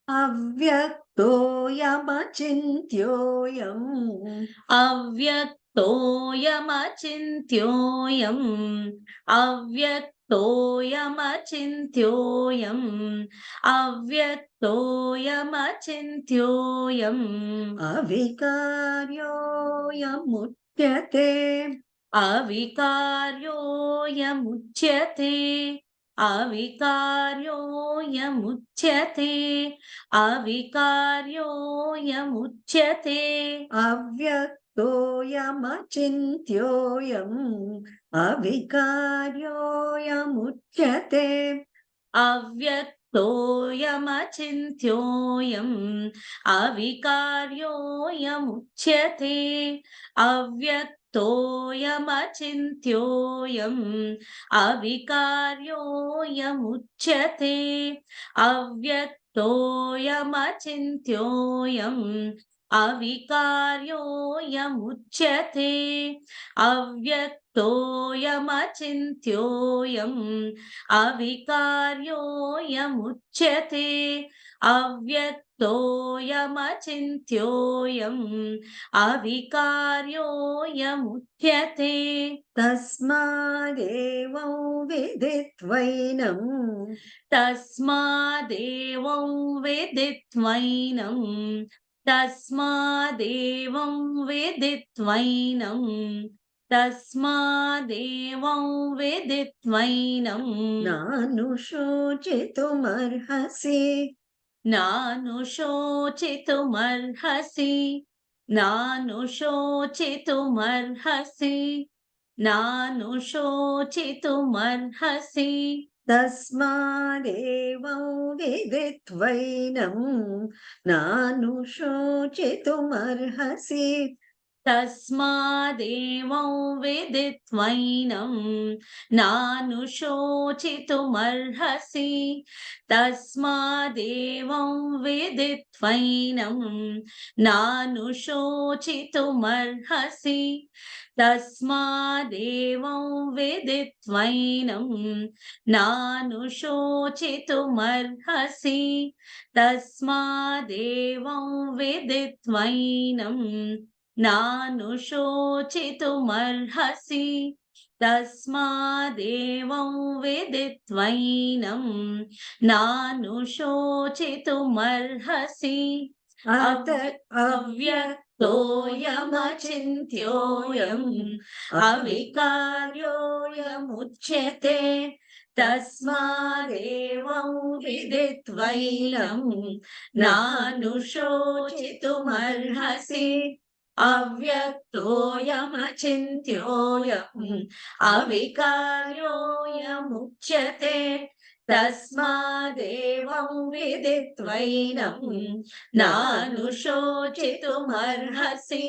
अव्यक्तोऽयमचिन्त्योऽयम् अव्यक्तोऽयमचिन्त्योऽयम् अव्यक्तोऽयमचिन्त्योऽयम् अव्यक्तोऽयमचिन्त्योऽयम् अविकार्योऽयमुच्यते अविकार्योऽयमुच्यते अविकार्योऽयमुच्यते अविकार्योऽयमुच्यते अव्यक्तोऽयमचिन्त्योऽयम् अविकार्योऽयमुच्यते अव्यक्तोऽयमचिन्त्योऽयम् अविकार्योऽयमुच्यते अव्यक्तोऽयमचिन्त्योऽयम् अविकार्योऽयमुच्यते अव्यक्तोऽयमचिन्त्योऽयम् अविकार्योऽयमुच्यते अव्यक्तोऽयमचिन्त्योऽयम् अविकार्योऽयमुच्यते अव्यक्तोऽयमचिन्त्योऽयम् अविकार्योऽयमुच्यते तस्मादेवं विदित्वैनं तस्मादेवं विदित्वैनं तस्मादेवं विदित्वैनं तस्मादेवं विदित्वैनं नानुशोचितुमर्हसि नानुशोचितुमर्हसि नानुशोचितुमर्हसि नानुशोचितुमर्हसि तस्मादेवं विदित्वैनं नानुशोचितुमर्हसि तस्मादेवं विदित्वैनं नानुशोचितुमर्हसि तस्मादेवं विदित्वैनं नानुशोचितुमर्हसि तस्मादेवं विदित्वैनं नानुशोचितुमर्हसि तस्मादेवं विदित्वैनं नानुशोचितुमर्हसि तस्मादेवं विदित्वैनं नानुशोचितुमर्हसि अत अव्यक्तोऽयमचिन्त्योऽयम् अविकार्योऽयमुच्यते तस्मादेवं विदित्वैनं नानुशोचितुमर्हसि अव्यक्तोऽयमचिन्त्योऽयम् अविकार्योऽयमुच्यते तस्मादेवं विदित्वैनं नानुशोचितुमर्हसि